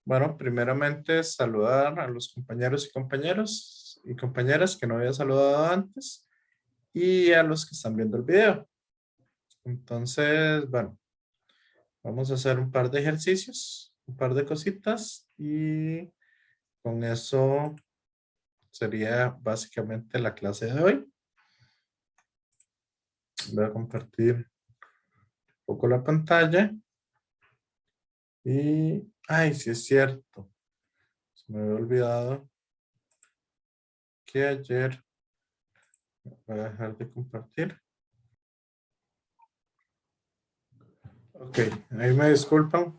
Bueno, primeramente saludar a los compañeros y compañeras que no había saludado antes y a los que están viendo el video. Entonces, bueno, vamos a hacer un par de ejercicios, un par de cositas y con eso sería básicamente la clase de hoy. Voy a compartir un poco la pantalla y, ay, sí es cierto, se me había olvidado que ayer voy a dejar de compartir. Ok, ahí me disculpan,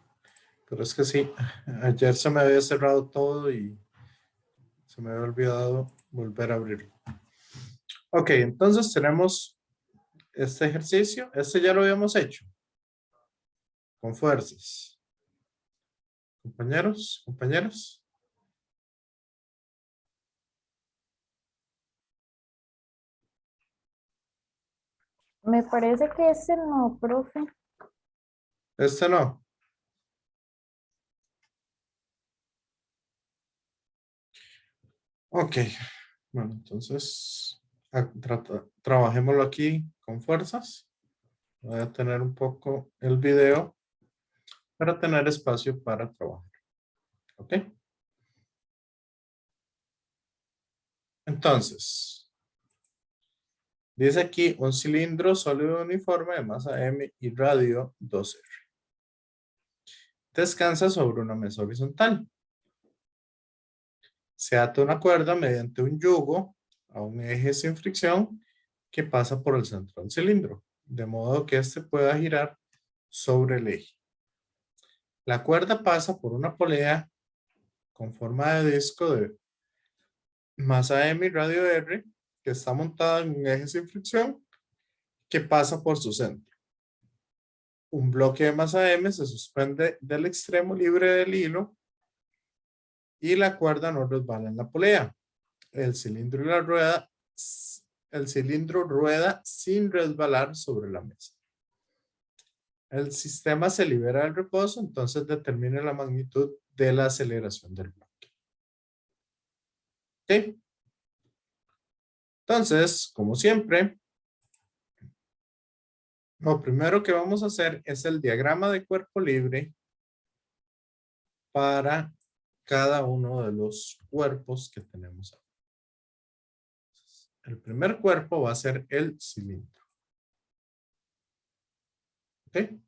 pero es que sí, ayer se me había cerrado todo y se me había olvidado volver a abrirlo. Ok, entonces tenemos este ejercicio. Este ya lo habíamos hecho con fuerzas. Compañeros, compañeras. Me parece que ese no, profe. Este no. Ok, bueno, entonces trabajémoslo aquí con fuerzas. Voy a tener un poco el video para tener espacio para trabajar. Ok. Entonces, dice aquí un cilindro sólido uniforme de masa M y radio 2R. Descansa sobre una mesa horizontal. Se ata una cuerda mediante un yugo a un eje sin fricción que pasa por el centro del cilindro, de modo que éste pueda girar sobre el eje. La cuerda pasa por una polea con forma de disco de masa M y radio R que está montada en un eje sin fricción que pasa por su centro. Un bloque de masa M se suspende del extremo libre del hilo y la cuerda no resbala en la polea. El cilindro y la rueda, el cilindro rueda sin resbalar sobre la mesa. El sistema se libera del reposo, entonces determina la magnitud de la aceleración del bloque. ¿Ok? Entonces, como siempre, lo primero que vamos a hacer es el diagrama de cuerpo libre para cada uno de los cuerpos que tenemos aquí. El primer cuerpo va a ser el cilindro. ¿Ok?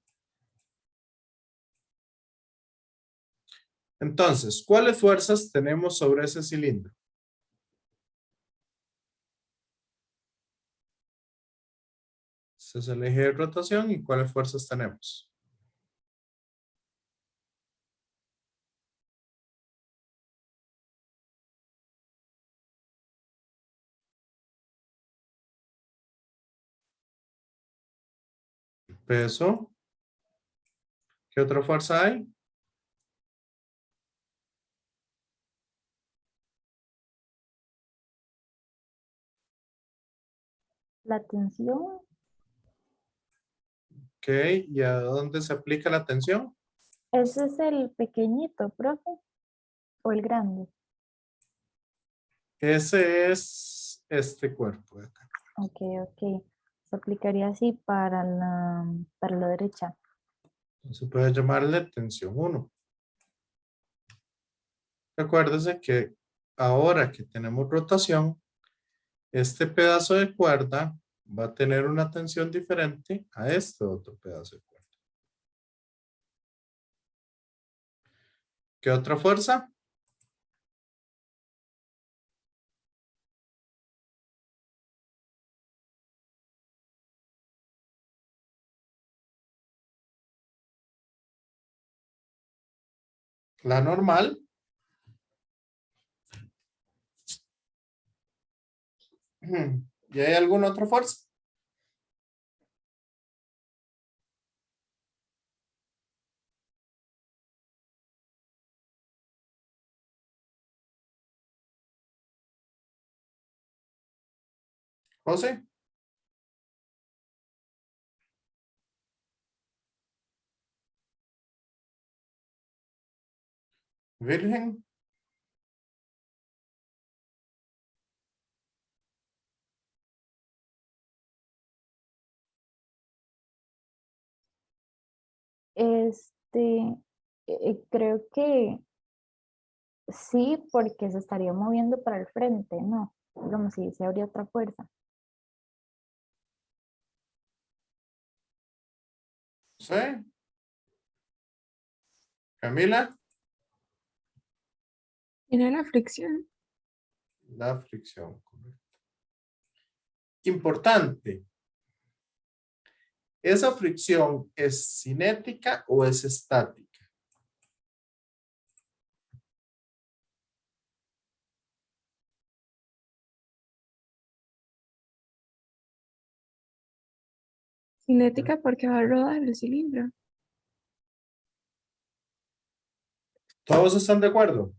Entonces, ¿cuáles fuerzas tenemos sobre ese cilindro? Este es el eje de rotación y ¿cuáles fuerzas tenemos? Peso. ¿Qué otra fuerza hay? La tensión, Ok, ¿y a dónde se aplica la tensión? ese es el pequeñito, profe, o el grande. Ese es este cuerpo de acá. Ok, ok. Se aplicaría así para la derecha. Se puede llamarle tensión 1. Acuérdese que ahora que tenemos rotación, este pedazo de cuerda va a tener una tensión diferente a este otro pedazo de cuerda. ¿Qué otra fuerza? La normal. ¿Y hay alguna otra fuerza? José. Virgen. Creo que sí, porque se estaría moviendo para el frente, ¿no? Digamos, si se abría otra fuerza. Sí. Camila. Tiene la fricción. La fricción. Correcto. Importante. ¿Esa fricción es cinética o es estática? Cinética porque va a rodar el cilindro. ¿Todos están de acuerdo?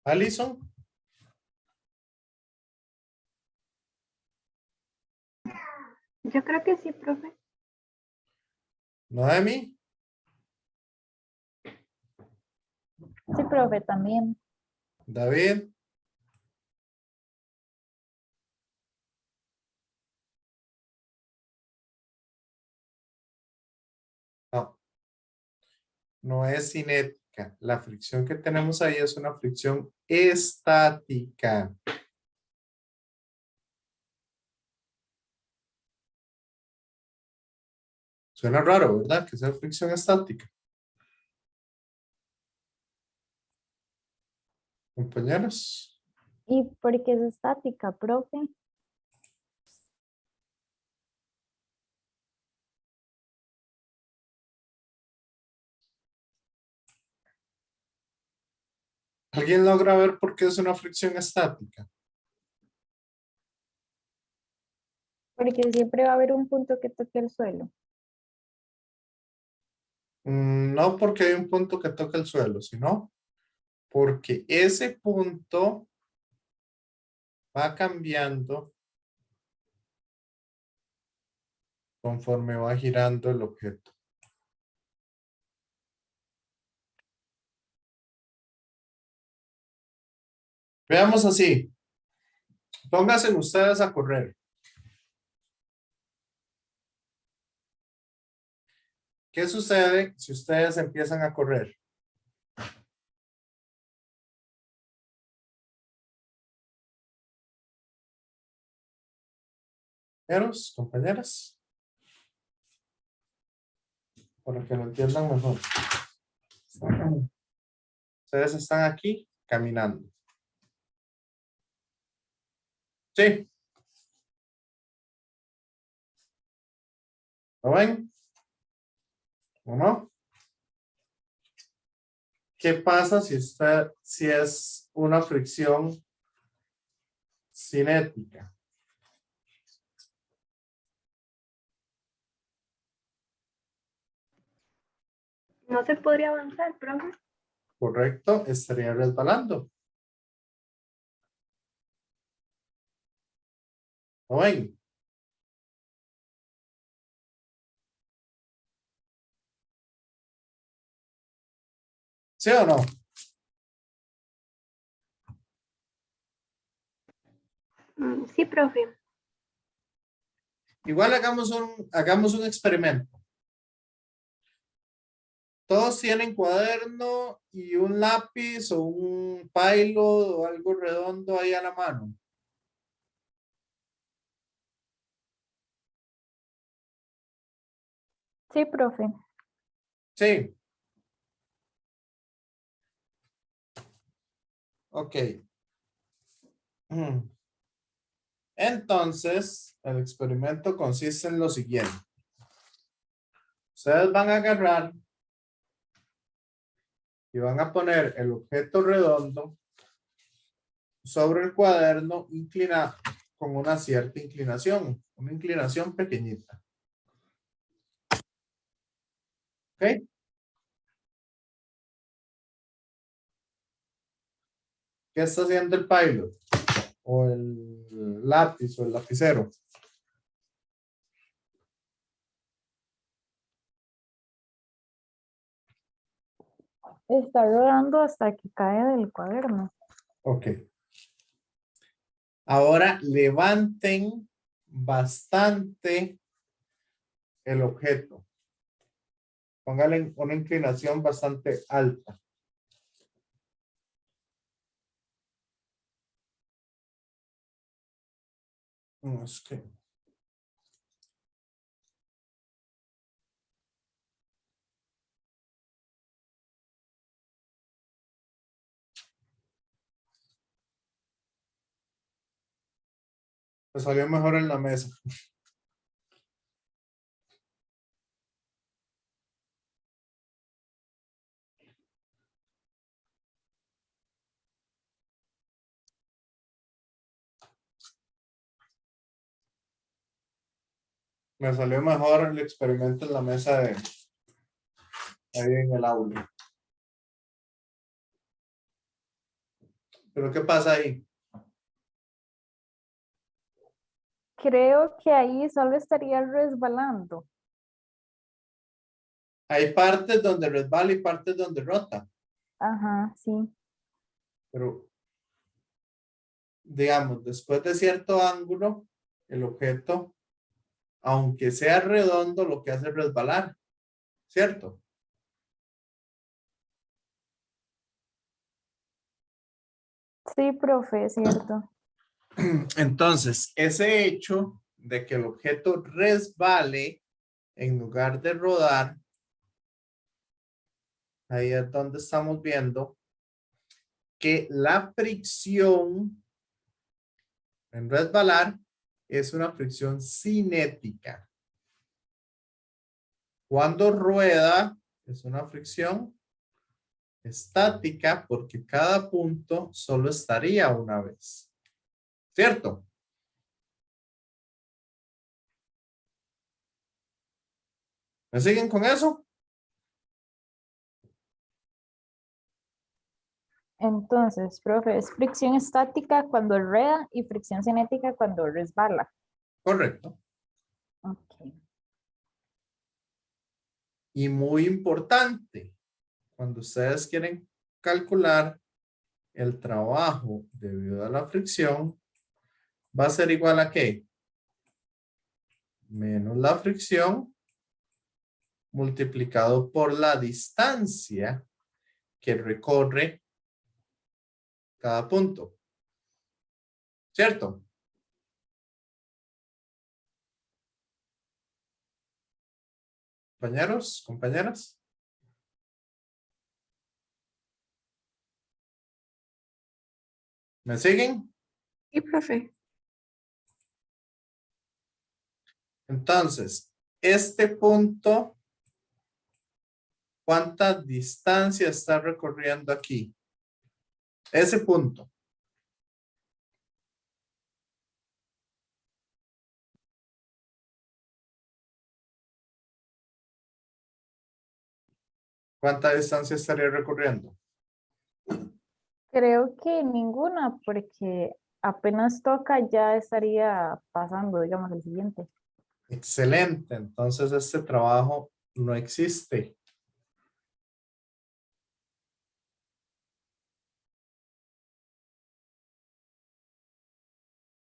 Alison. Yo creo que sí, profe. Noemi. Sí, profe, también. David. No. No es cinética. La fricción que tenemos ahí es una fricción estática. Suena raro, ¿verdad? Que sea fricción estática. Compañeros. ¿Y por qué es estática, profe? ¿Alguien logra ver por qué es una fricción estática? Porque siempre va a haber un punto que toque el suelo. No porque hay un punto que toca el suelo, sino porque ese punto va cambiando conforme va girando el objeto. Veamos así. Pónganse ustedes a correr. ¿Qué sucede si ustedes empiezan a correr? Compañeros, compañeras. Para que lo entiendan mejor. Ustedes están aquí caminando. ¿Sí? ¿Lo ven? ¿O no? ¿Qué pasa si es una fricción cinética? No se podría avanzar, profe. Correcto, estaría resbalando. ¿Lo ven? ¿Sí o no? Sí, profe. Igual hagamos un experimento. Todos tienen cuaderno y un lápiz o un Pilot o algo redondo ahí a la mano. Sí, profe. Sí. Ok. Entonces, el experimento consiste en lo siguiente. Ustedes van a agarrar y van a poner el objeto redondo sobre el cuaderno inclinado con una cierta inclinación, una inclinación pequeñita. ¿Ok? ¿Qué está haciendo el Pilot? O el lápiz o el lapicero. Está rodando hasta que cae del cuaderno. Ok. Ahora levanten bastante el objeto. Póngale una inclinación bastante alta. Es que me salió mejor en la mesa. Me salió mejor el experimento en la mesa de ahí en el aula. Pero ¿qué pasa ahí? Creo que ahí solo estaría resbalando. Hay partes donde resbala y partes donde rota. Ajá, sí. Pero, digamos, después de cierto ángulo, el objeto, aunque sea redondo, lo que hace es resbalar. ¿Cierto? Sí, profe, es cierto. Entonces, ese hecho de que el objeto resbale en lugar de rodar, ahí es donde estamos viendo que la fricción en resbalar es una fricción cinética. Cuando rueda es una fricción estática porque cada punto solo estaría una vez. ¿Cierto? ¿Me siguen con eso? Entonces, profe, es fricción estática cuando rueda y fricción cinética cuando resbala. Correcto. Ok. Y muy importante, cuando ustedes quieren calcular el trabajo debido a la fricción, va a ser igual a ¿qué? Menos la fricción multiplicado por la distancia que recorre cada punto. ¿Cierto? Compañeros, compañeras. ¿Me siguen? Sí, profe. Entonces, este punto, ¿cuánta distancia está recorriendo aquí? Ese punto. ¿Cuánta distancia estaría recorriendo? Creo que ninguna, porque apenas toca ya estaría pasando, digamos, el siguiente. Excelente. Entonces, este trabajo no existe.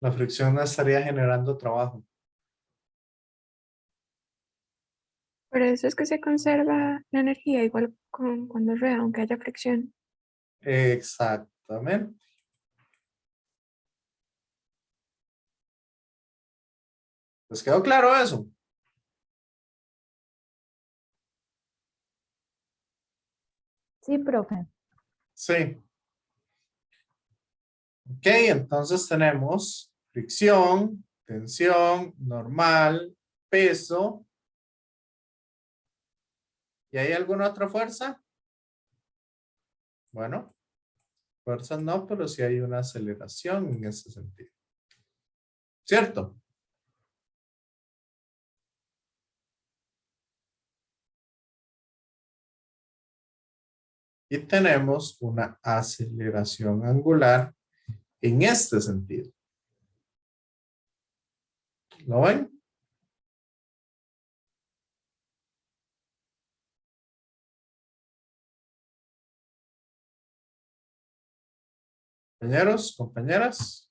La fricción no estaría generando trabajo. Por eso es que se conserva la energía igual con cuando rueda, aunque haya fricción. Exactamente. ¿Les quedó claro eso? Sí, profe. Sí. Ok, entonces tenemos fricción, tensión, normal, peso. ¿Y hay alguna otra fuerza? Bueno, fuerza no, pero sí hay una aceleración en ese sentido. ¿Cierto? Y tenemos una aceleración angular en este sentido. ¿Lo ven? Compañeros, compañeras.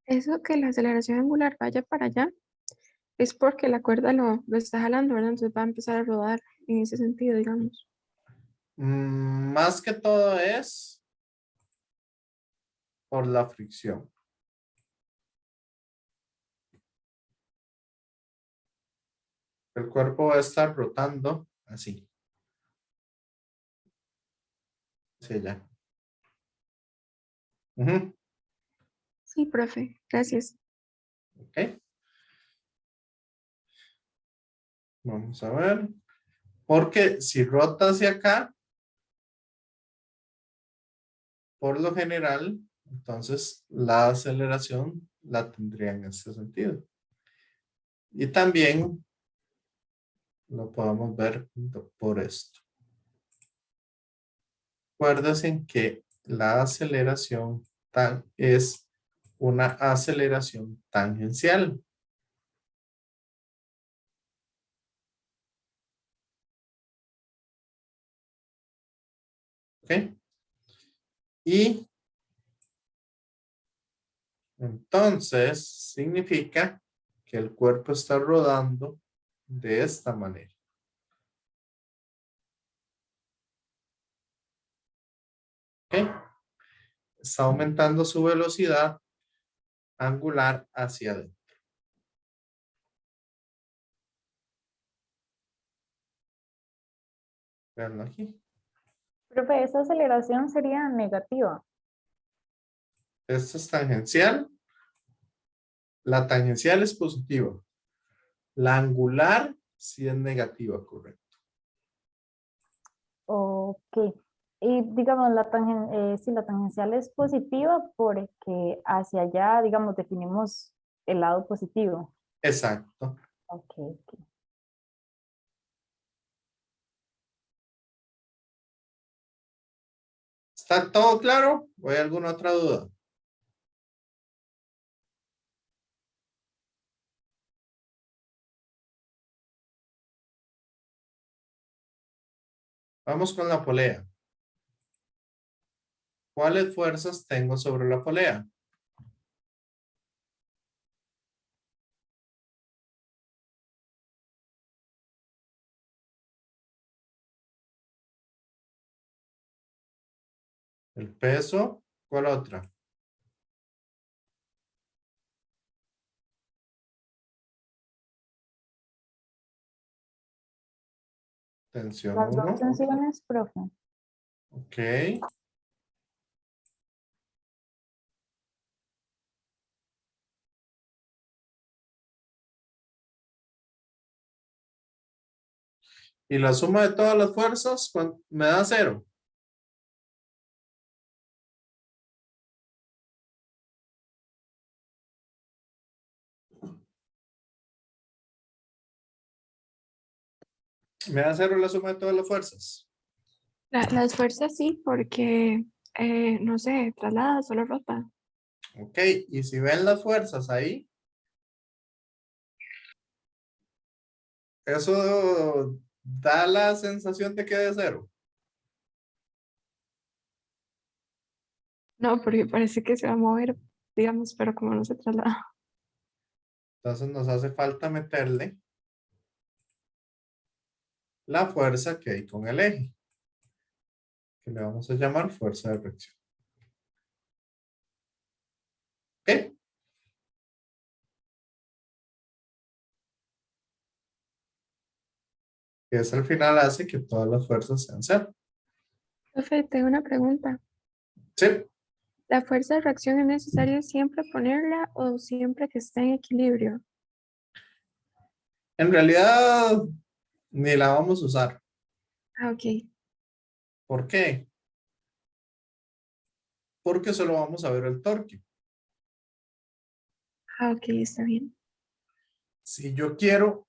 Eso que la aceleración angular vaya para allá es porque la cuerda lo está jalando, ¿verdad? Entonces va a empezar a rodar en ese sentido, digamos. Más que todo es por la fricción. El cuerpo va a estar rotando así. Sí, ya. Ujú, Sí, profe, gracias. ok. Vamos a ver. Porque si rota hacia acá, por lo general, entonces la aceleración la tendría en este sentido. Y también lo podemos ver por esto. Acuérdense que la aceleración es una aceleración tangencial. ¿Ok? Y entonces significa que el cuerpo está rodando de esta manera. ¿Ok? Está aumentando su velocidad angular hacia adentro. Veanlo aquí. Profe, esa aceleración sería negativa. Esta es tangencial. La tangencial es positiva. La angular sí es negativa, correcto. Ok. Y digamos, si la tangencial es positiva porque hacia allá, digamos, definimos el lado positivo. Exacto. Ok, ok. ¿Está todo claro? ¿O hay alguna otra duda? Vamos con la polea. ¿Cuáles fuerzas tengo sobre la polea? El peso. ¿Cuál otra? Tensión Las dos 1. tensiones, profe. Ok. Y la suma de todas las fuerzas me da 0. Me da 0 la suma de todas las fuerzas. Las fuerzas sí, porque, no sé, traslada, solo rota. Ok. Y si ven las fuerzas ahí, eso da la sensación de que de 0. No, porque parece que se va a mover, digamos, pero como no se traslada. Entonces nos hace falta meterle la fuerza que hay con el eje, que le vamos a llamar fuerza de reacción. ¿Ok? Que eso al final hace que todas las fuerzas sean 0. Profe, tengo una pregunta. Sí. ¿La fuerza de reacción es necesario siempre ponerla o siempre que esté en equilibrio? En realidad, ni la vamos a usar. Ah, ok. ¿Por qué? Porque solo vamos a ver el torque. Ah, ok, está bien. Si yo quiero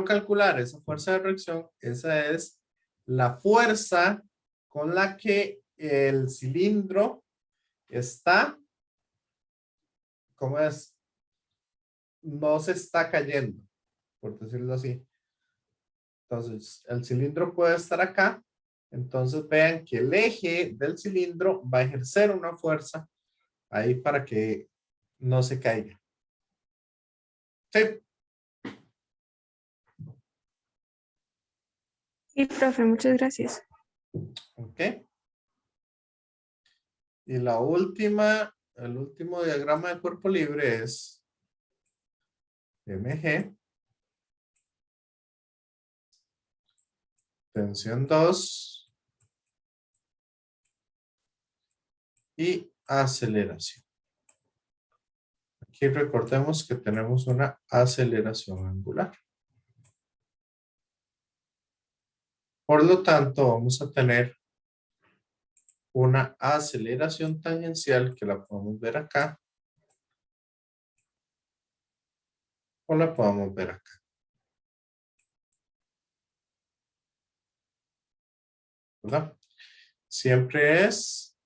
calcular esa fuerza de reacción, esa es la fuerza con la que el cilindro está, ¿cómo es? No se está cayendo, por decirlo así. Entonces, el cilindro puede estar acá. Entonces, vean que el eje del cilindro va a ejercer una fuerza ahí para que no se caiga. Sí, Sí, profe, muchas gracias. ok. Y la última, el último diagrama de cuerpo libre es MG, tensión 2 y aceleración. Aquí recordemos que tenemos una aceleración angular. Por lo tanto, vamos a tener una aceleración tangencial que la podemos ver acá o la podemos ver acá. ¿Verdad? Siempre es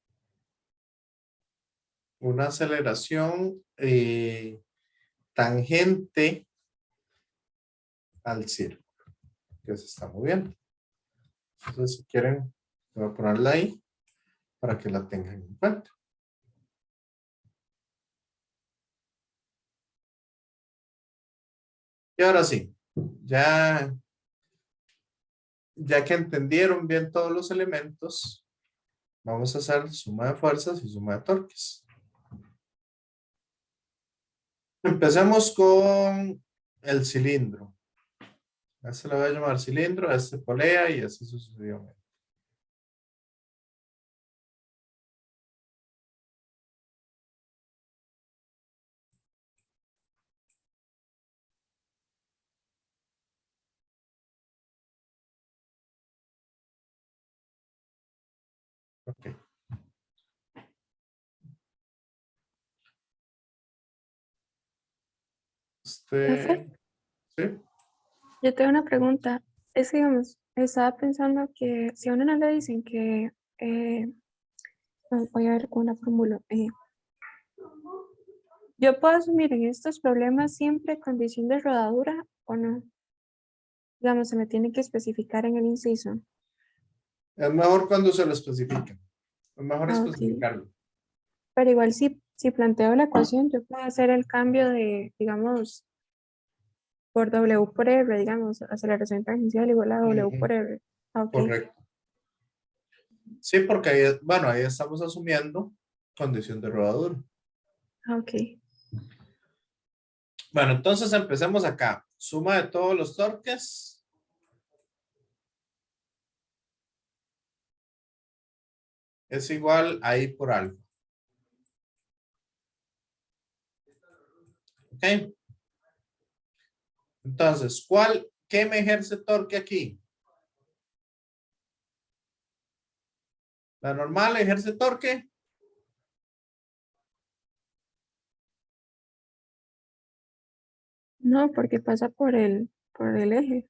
una aceleración tangente al círculo que se está moviendo. Entonces, si quieren, voy a ponerla ahí para que la tengan en cuenta. Y ahora sí, ya que entendieron bien todos los elementos, vamos a hacer suma de fuerzas y suma de torques. Empecemos con el cilindro. A este le voy a llamar cilindro, a este polea y así sucesivamente. Ok. Profe, ¿Sí? yo tengo una pregunta. Es que, digamos, estaba pensando que si a uno no le dicen que, voy a ver cómo la formulo. ¿Yo puedo asumir en estos problemas siempre condición de rodadura o no? Digamos, se me tiene que especificar en el inciso. Es mejor cuando se lo especifiquen. Es mejor Ah, ok. especificarlo. Pero igual si planteo la ecuación, yo puedo hacer el cambio de, digamos, por W por R, digamos, aceleración tangencial igual a W Ujú, por R. Ah, ok. correcto. Sí, porque ahí, bueno, ahí estamos asumiendo condición de rodadura. Ah, ok. Bueno, entonces empecemos acá. Suma de todos los torques. Es igual a I por alfa. ¿Ok? Entonces, ¿qué me ejerce torque aquí? La normal ejerce torque. No, porque pasa por el eje.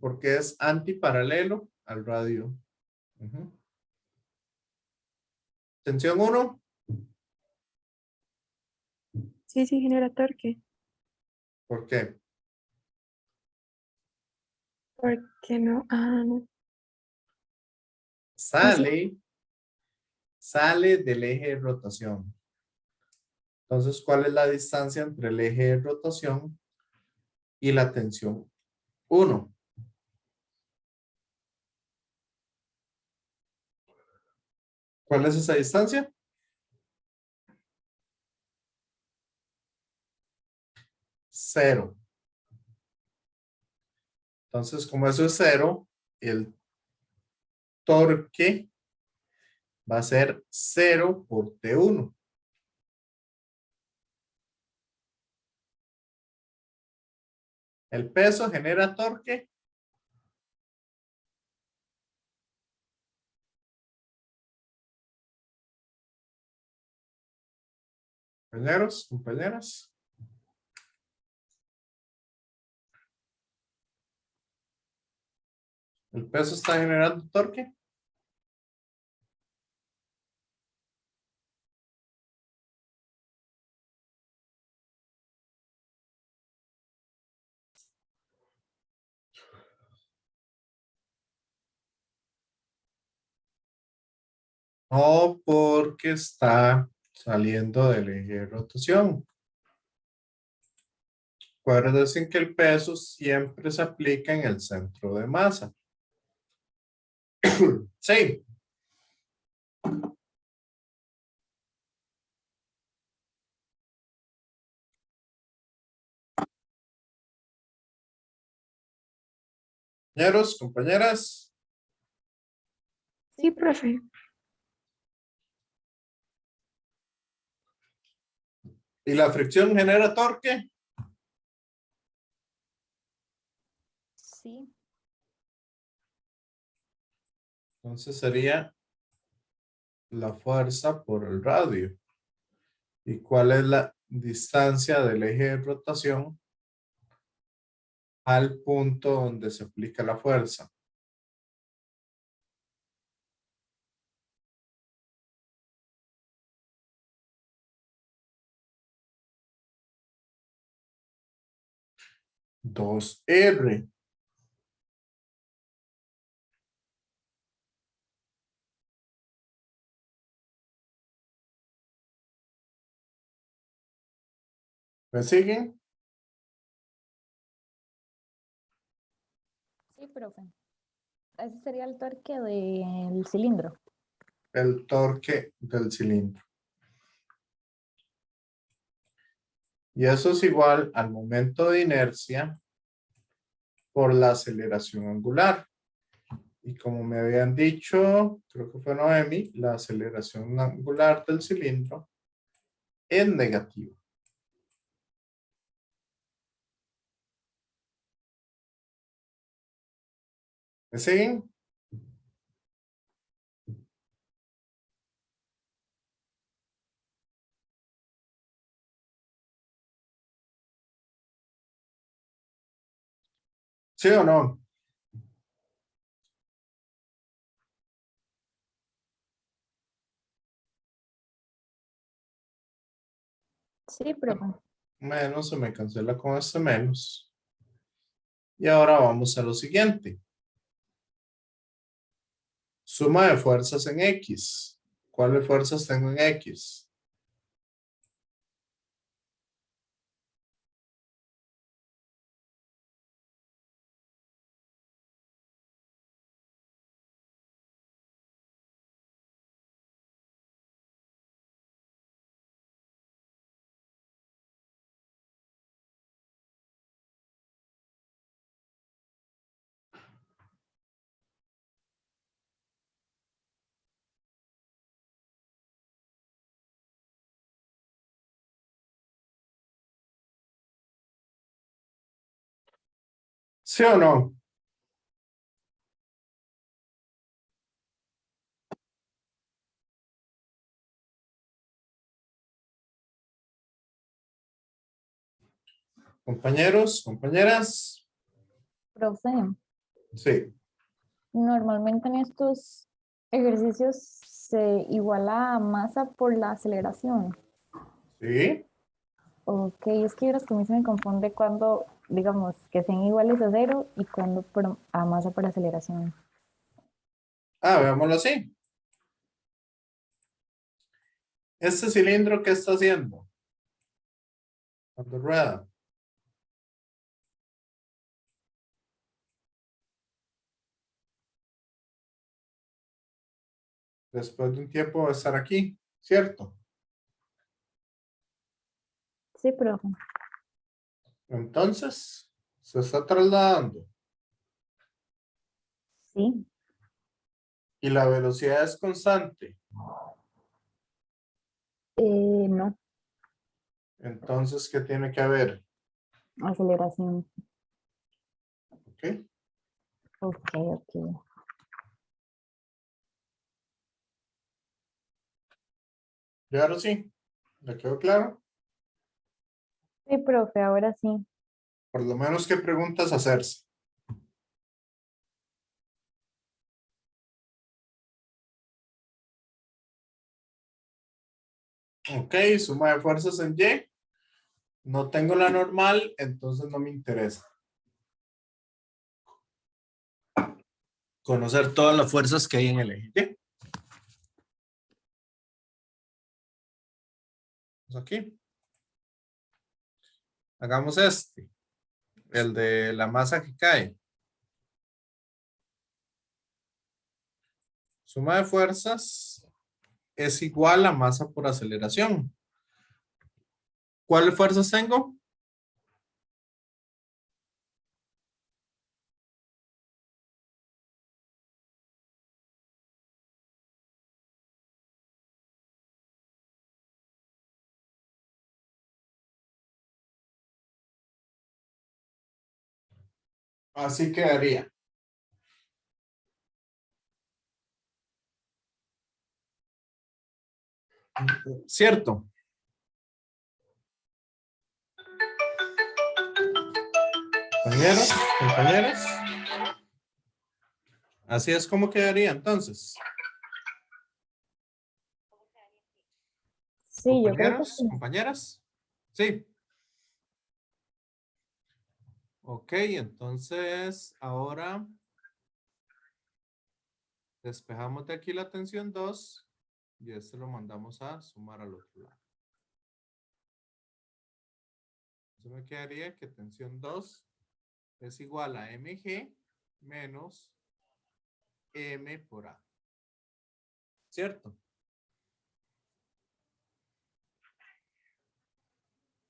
Porque es antiparalelo al radio. Ujú. Tensión 1. Sí, sí, genera torque. ¿Por qué? ¿Por qué no? Ah, no. Así. Sale del eje de rotación. Entonces, ¿cuál es la distancia entre el eje de rotación y la tensión 1? ¿Cuál es esa distancia? 0. Entonces, como eso es 0, el torque va a ser 0 por T1. El peso genera torque. Compañeros, compañeras. El peso está generando torque. O porque está saliendo del eje de rotación. Acuérdense que el peso siempre se aplica en el centro de masa. Sí. Compañeros, compañeras. Sí, profe. ¿Y la fricción genera torque? Sí. Entonces sería la fuerza por el radio. ¿Y cuál es la distancia del eje de rotación al punto donde se aplica la fuerza? Dos R. ¿Me siguen? Sí, profe. Ese sería el torque del cilindro. El torque del cilindro. Y eso es igual al momento de inercia por la aceleración angular. Y como me habían dicho, creo que fue Noemi, la aceleración angular del cilindro es negativa. ¿Me siguen? ¿Sí o no? Sí, profe. Menos, se me cancela con este menos. Y ahora vamos a lo siguiente. Suma de fuerzas en X. ¿Cuáles fuerzas tengo en X? ¿Sí o no? Compañeros, compañeras. Profe, Sí. normalmente en estos ejercicios se iguala a masa por la aceleración. Sí. Ok, es que verás que a mí se me confunde cuando, digamos, que sean iguales a cero y cuando a masa por aceleración. Ah, veámoslo así. Este cilindro, ¿qué está haciendo? Cuando rueda. Después de un tiempo va a estar aquí, ¿cierto? Sí, profe. Entonces, se está trasladando. Sí, Y la velocidad es constante. no, Entonces, ¿qué tiene que haber? aceleración. ¿Ok? Ok, ok. Y ahora sí, ¿le quedó claro? Sí, profe, ahora sí. Por lo menos, ¿qué preguntas hacerse? Ok, suma de fuerzas en Y. No tengo la normal, entonces no me interesa. Conocer todas las fuerzas que hay en el eje Y. aquí. Hagamos este. El de la masa que cae. Suma de fuerzas es igual a masa por aceleración. ¿Cuáles fuerzas tengo? Así quedaría. ¿Cierto? Compañeros, compañeros. Así es como quedaría entonces. Sí, yo creo que Compañeros, sí. compañeras. Sí. Ok, entonces ahora despejamos de aquí la tensión 2 y este lo mandamos a sumar al otro lado. Entonces me quedaría que tensión 2 es igual a mg menos m por a. ¿Cierto?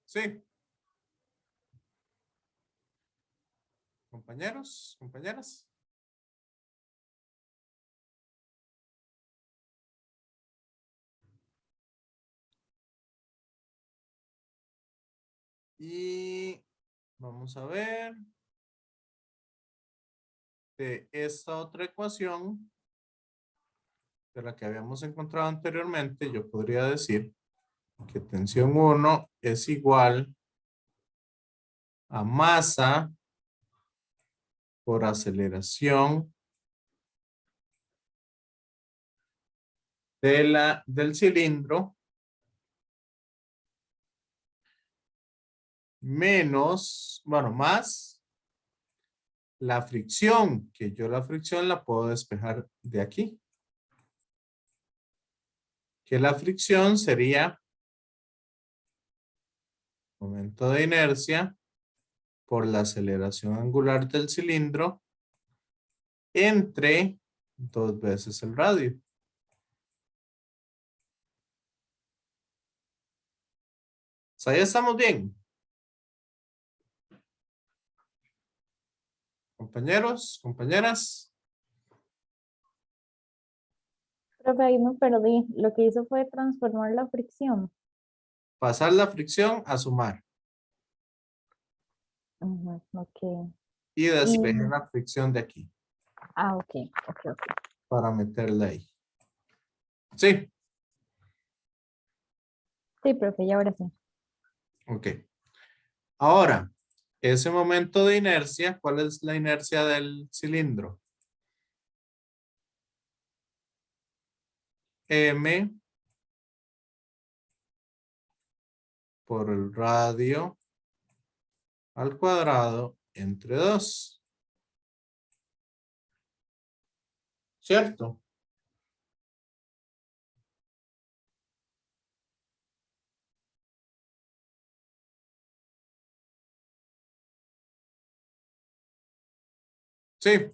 Sí. Compañeros, compañeras. Y vamos a ver. De esta otra ecuación, de la que habíamos encontrado anteriormente, yo podría decir que tensión 1 es igual a masa por aceleración del cilindro menos, bueno, más la fricción, que yo la fricción la puedo despejar de aquí. Que la fricción sería momento de inercia por la aceleración angular del cilindro entre 2 veces el radio. O sea, ya estamos bien. Compañeros, compañeras. Profe, ahí me perdí. Lo que hizo fue transformar la fricción. Pasar la fricción a sumar. Ujú, ok. Y Y, despejar la fricción de aquí. ok, ok. Para meterla ahí. Sí. Sí, profe, y ahora sí. Ok. Ahora, ese momento de inercia, ¿cuál es la inercia del cilindro? M por el radio al cuadrado entre 2. ¿Cierto? Sí.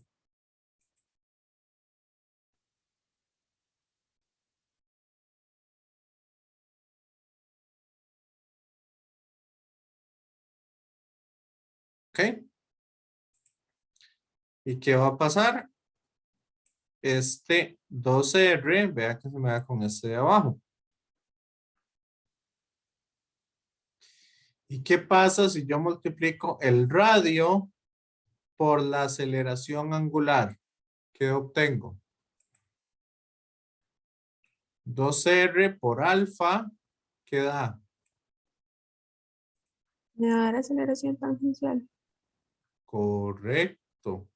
Ok. ¿Y qué va a pasar? Este 12R, vea que se me da con este de abajo. ¿Y qué pasa si yo multiplico el radio por la aceleración angular? ¿Qué obtengo? 2R por alfa, ¿qué da? Me da la aceleración tangencial. Correcto.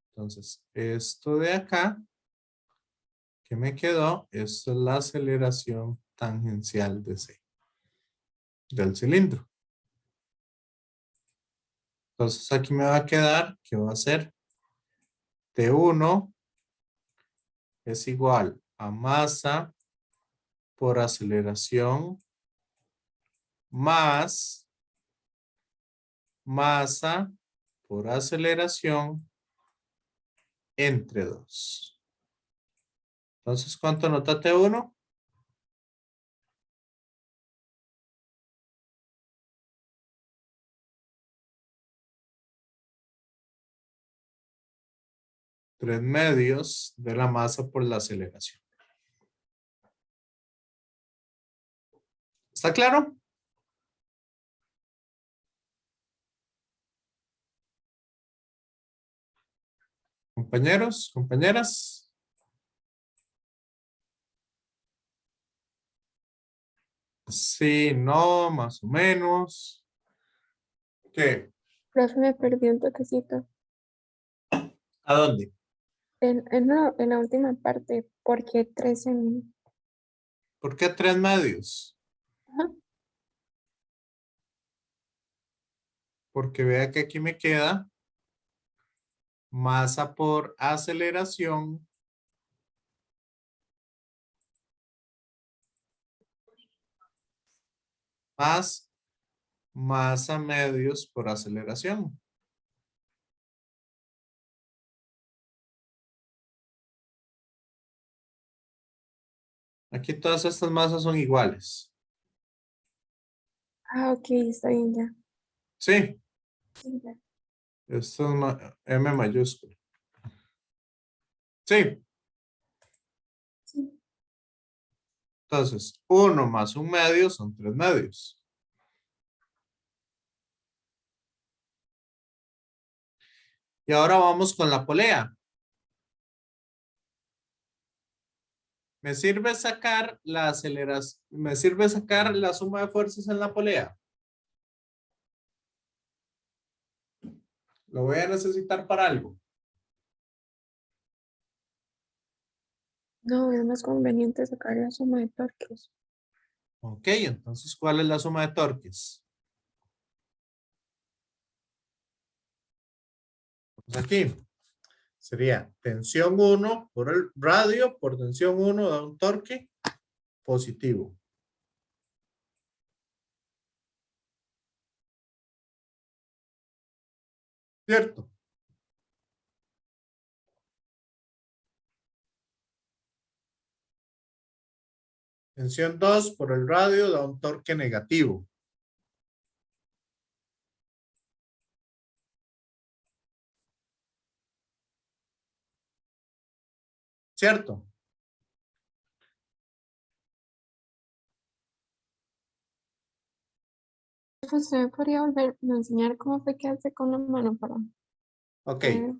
Entonces, esto de acá, ¿qué me quedó? Esto es la aceleración tangencial de C, del cilindro. Entonces, aquí me va a quedar, ¿qué va a ser? T1 es igual a masa por aceleración más masa por aceleración entre 2. Entonces, ¿cuánto nota T1? Tres medios de la masa por la aceleración. ¿Está claro? Compañeros, compañeras. Sí, no, más o menos. ¿Qué? Profe, me perdí un toquecito. ¿A dónde? En la última parte, porque 13. ¿Por qué tres medios? Ajá. Porque vea que aquí me queda masa por aceleración más masa medios por aceleración. Aquí todas estas masas son iguales. Ah, ok, está bien ya. Sí, Sí, ya. esto es M mayúscula. Sí, Sí. entonces 1 más un medio son 3 medios. Y ahora vamos con la polea. Me sirve sacar la aceleración, me sirve sacar la suma de fuerzas en la polea. Lo voy a necesitar para algo. No, es más conveniente sacar la suma de torques. Ok, entonces, ¿cuál es la suma de torques? Pues aquí sería tensión 1 por el radio por tensión 1 da un torque positivo. ¿Cierto? Tensión 2 por el radio da un torque negativo. ¿Cierto? ¿Usted me podría volver a enseñar cómo fue que hace con la mano para Ok, ver?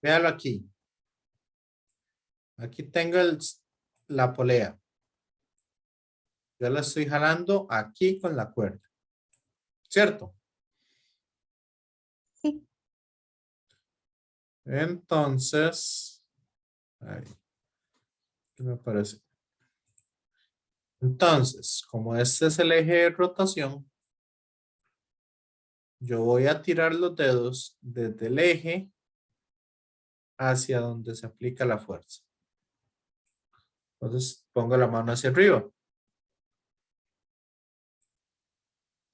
véalo aquí. Aquí tengo la polea. Yo la estoy jalando aquí con la cuerda. ¿Cierto? Sí. Entonces, ahí, ¿qué me parece? Entonces, como este es el eje de rotación, yo voy a tirar los dedos desde el eje hacia donde se aplica la fuerza. Entonces, pongo la mano hacia arriba.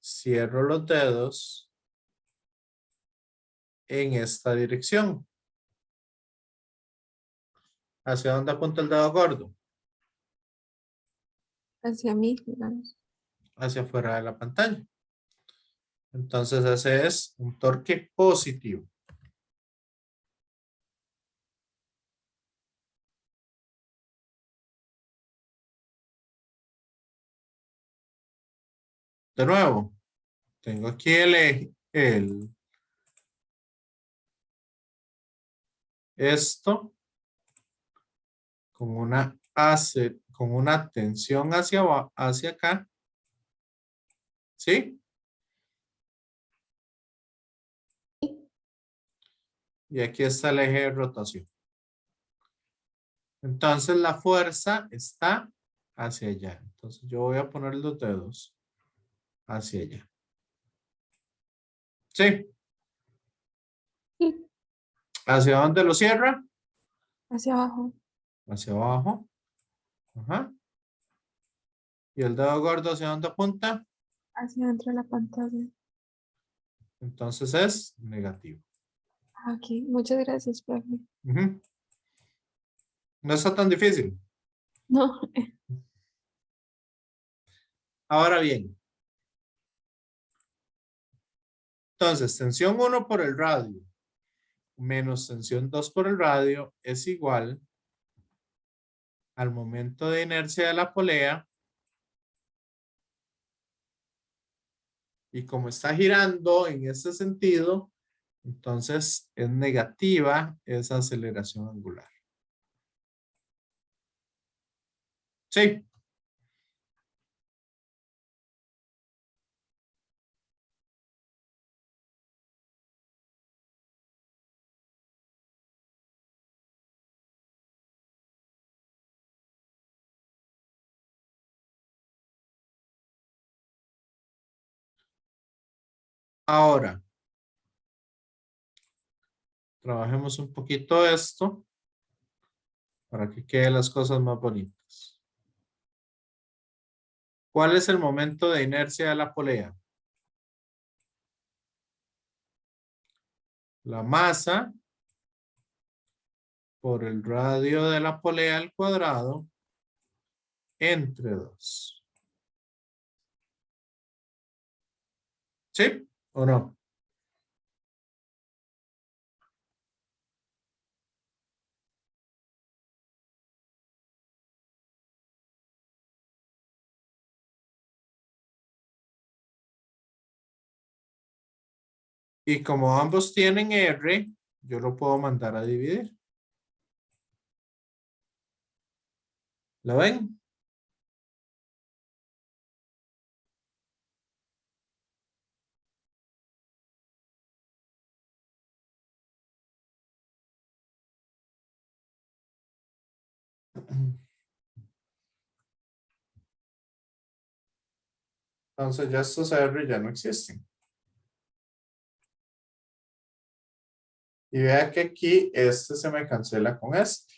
Cierro los dedos en esta dirección. ¿Hacia dónde apunta el dedo gordo? Hacia mí, digamos. Hacia afuera de la pantalla. Entonces, ese es un torque positivo. De nuevo, tengo aquí el eje, esto con una tensión hacia acá, ¿sí? Y aquí está el eje de rotación. Entonces la fuerza está hacia allá. Entonces yo voy a poner los dedos hacia allá. ¿Sí? Sí. ¿Hacia dónde lo cierra? Hacia abajo. Hacia abajo. Ajá. ¿Y el dedo gordo hacia dónde apunta? Hacia dentro de la pantalla. Entonces es negativo. Ok, muchas gracias, profe. Ujú. No está tan difícil. No, Ahora bien, entonces tensión 1 por el radio menos tensión 2 por el radio es igual al momento de inercia de la polea. Y como está girando en este sentido, entonces es negativa esa aceleración angular. Sí. Ahora, trabajemos un poquito esto para que queden las cosas más bonitas. ¿Cuál es el momento de inercia de la polea? La masa por el radio de la polea al cuadrado entre 2. ¿Sí o no? Y como ambos tienen R, yo lo puedo mandar a dividir. ¿Lo ven? Entonces ya estos R ya no existen. Y vea que aquí este se me cancela con este.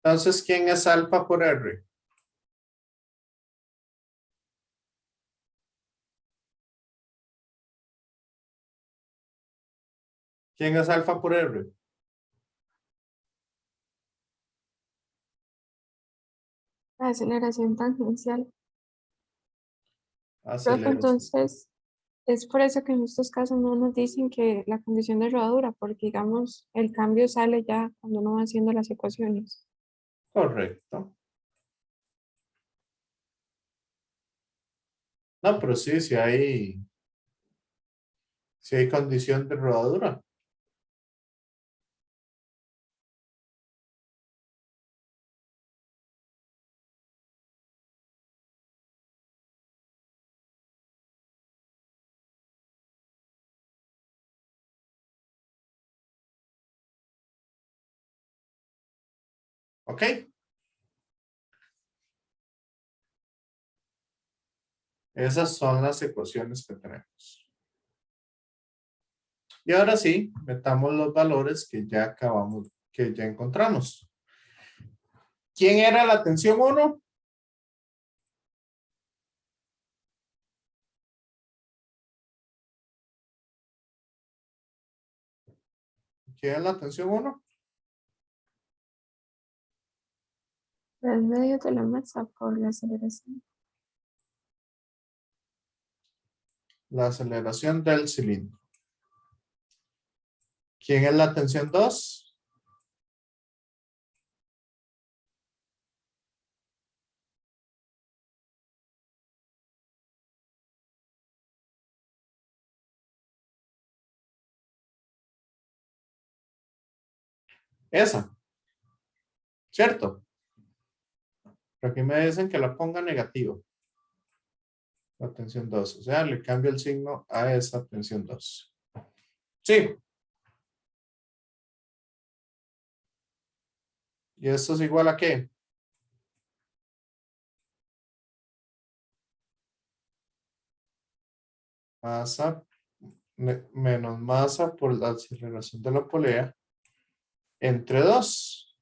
Entonces, ¿quién es alfa por R? ¿Quién es alfa por R? la aceleración tangencial. Profe, Aceleración. entonces, es por eso que en estos casos no nos dicen que la condición de rodadura, porque digamos, el cambio sale ya cuando uno va haciendo las ecuaciones. Correcto. No, pero sí, sí hay condición de rodadura. ¿Ok? Esas son las ecuaciones que tenemos. Y ahora sí, metamos los valores que ya acabamos, que ya encontramos. ¿Quién era la tensión 1? ¿Quién es la tensión 1? Los medios de la masa por la aceleración. La aceleración del cilindro. ¿Quién es la tensión 2? Esa, ¿cierto? Pero aquí me dicen que la ponga negativo. La tensión 2. O sea, le cambio el signo a esa tensión 2. Sí. ¿Y esto es igual a qué? Masa menos masa por la aceleración de la polea entre 2.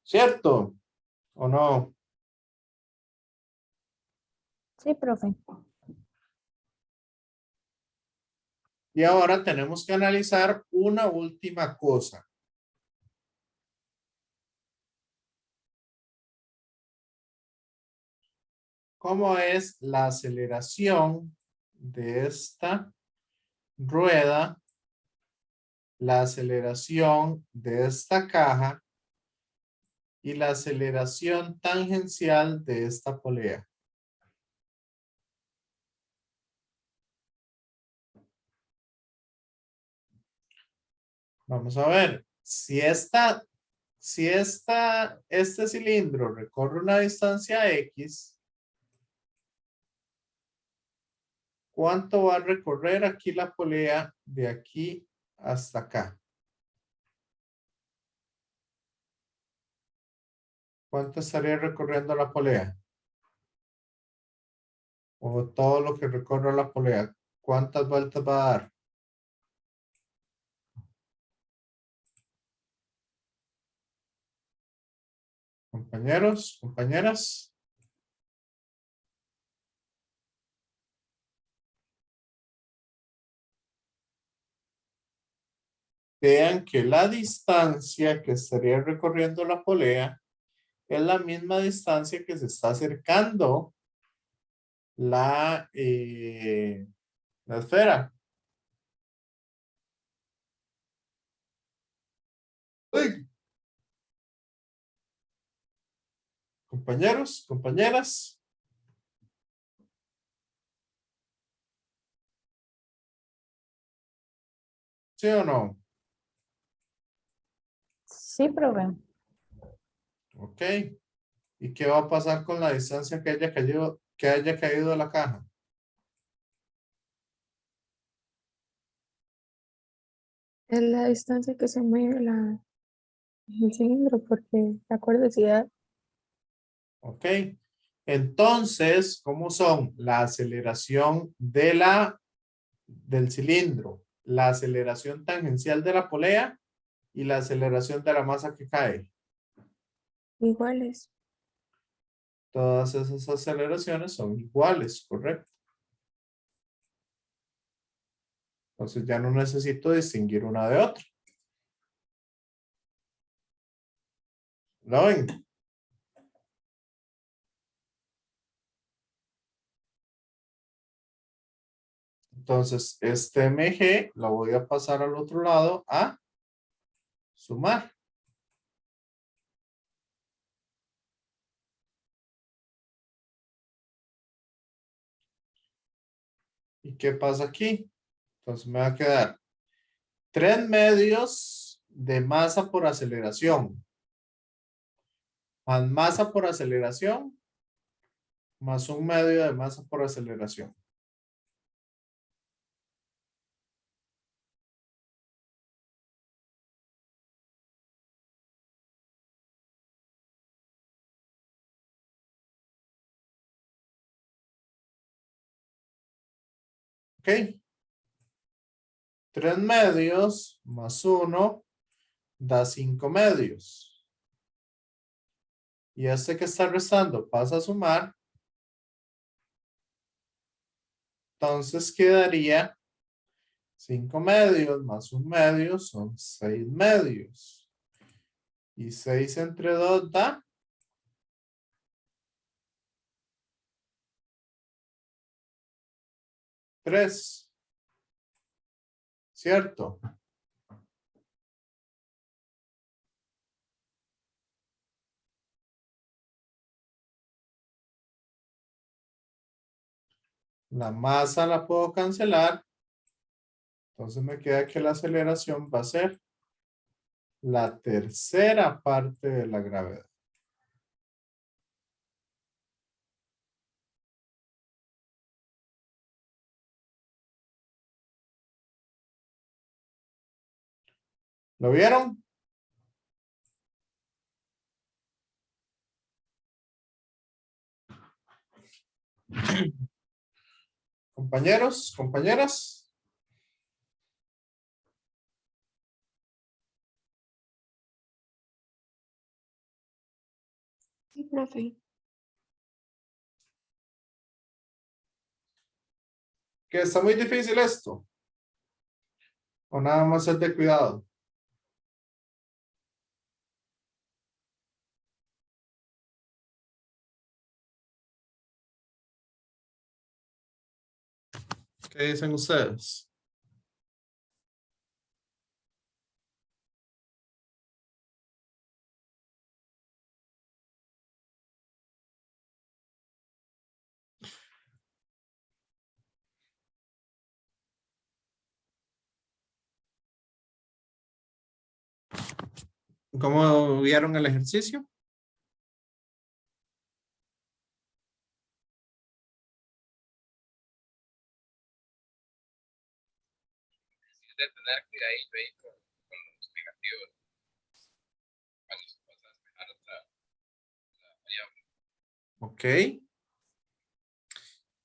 ¿Cierto? ¿O no? Sí, profe. Y ahora tenemos que analizar una última cosa. ¿Cómo es la aceleración de esta rueda? La aceleración de esta caja y la aceleración tangencial de esta polea. Vamos a ver, si este cilindro recorre una distancia X, ¿cuánto va a recorrer aquí la polea de aquí hasta acá? ¿Cuánto estaría recorriendo la polea? O todo lo que recorre la polea. ¿Cuántas vueltas va a dar? Compañeros, compañeras. Vean que la distancia que estaría recorriendo la polea es la misma distancia que se está acercando la esfera. Uy, compañeros, compañeras. ¿Sí o no? Sí, profe. Ok. ¿Y qué va a pasar con la distancia que haya caído de la caja? Es la distancia que se mueve el cilindro porque la curiosidad Ok. Entonces, ¿cómo son? La aceleración del cilindro, la aceleración tangencial de la polea y la aceleración de la masa que cae. iguales. Todas esas aceleraciones son iguales, ¿correcto? Entonces ya no necesito distinguir una de otra. ¿Lo ven? Entonces, este MG lo voy a pasar al otro lado a sumar. ¿Y qué pasa aquí? Entonces me va a quedar 3 medios de masa por aceleración. Más masa por aceleración, más 1 medio de masa por aceleración. ¿Ok? 3 medios más 1 da 5 medios. Y este que está restando pasa a sumar. Entonces quedaría 5 medios más 1 medio son 6 medios. Y 6 entre 2 da 3. ¿Cierto? La masa la puedo cancelar. Entonces me queda que la aceleración va a ser la tercera parte de la gravedad. ¿Lo vieron? Compañeros, compañeras. Sí, profe. ¿Que está muy difícil esto? ¿O nada más es de cuidado? ¿Qué dicen ustedes? ¿Cómo vieron el ejercicio? De tener cuidadito ahí con los negativos cuando se pasa a despejar otra variable. Ok.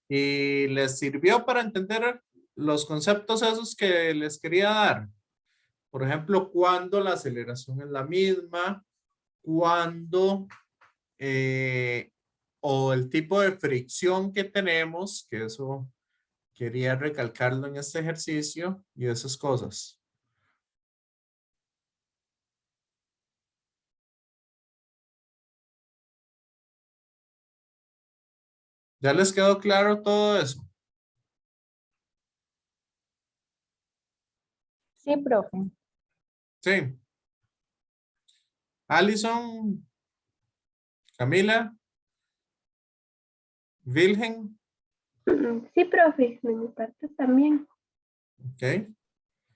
¿Y les sirvió para entender los conceptos esos que les quería dar? Por ejemplo, cuando la aceleración es la misma, cuando o el tipo de fricción que tenemos, que eso quería recalcarlo en este ejercicio y esas cosas. ¿Ya les quedó claro todo eso? Sí, profe. Sí. Alison, Camila, Wilhelm, Sí, profe, de mi parte también. ok,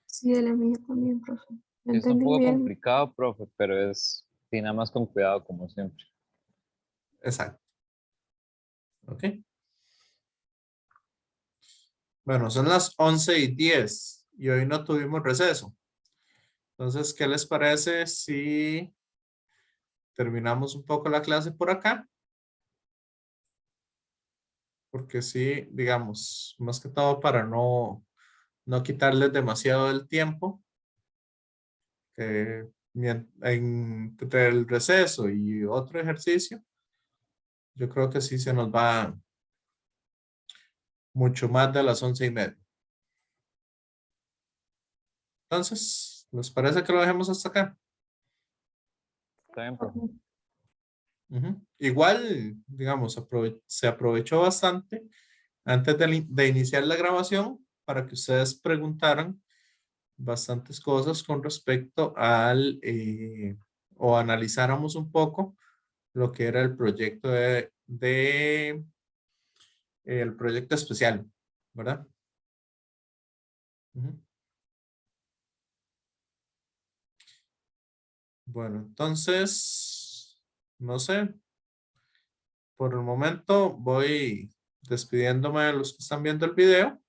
Sí, de la mía también, profe. Lo Sí, está un entendí poco bien. complicado, profe, pero es, sí, nada más con cuidado, como siempre. exacto. Ok. Bueno, son las 11:10 y hoy no tuvimos receso. Entonces, ¿qué les parece si terminamos un poco la clase por acá? Porque sí, digamos, más que todo para no quitarles demasiado el tiempo. Entre el receso y otro ejercicio, yo creo que sí se nos va mucho más de las 11:30. Entonces, ¿les parece que lo dejemos hasta acá? Está bien, profe. Ujú. Igual, digamos, se aprovechó bastante antes de iniciar la grabación para que ustedes preguntaran bastantes cosas con respecto o analizáramos un poco lo que era el proyecto el proyecto especial, ¿verdad? Ujú. Bueno, entonces, no sé, por el momento voy despidiéndome de los que están viendo el video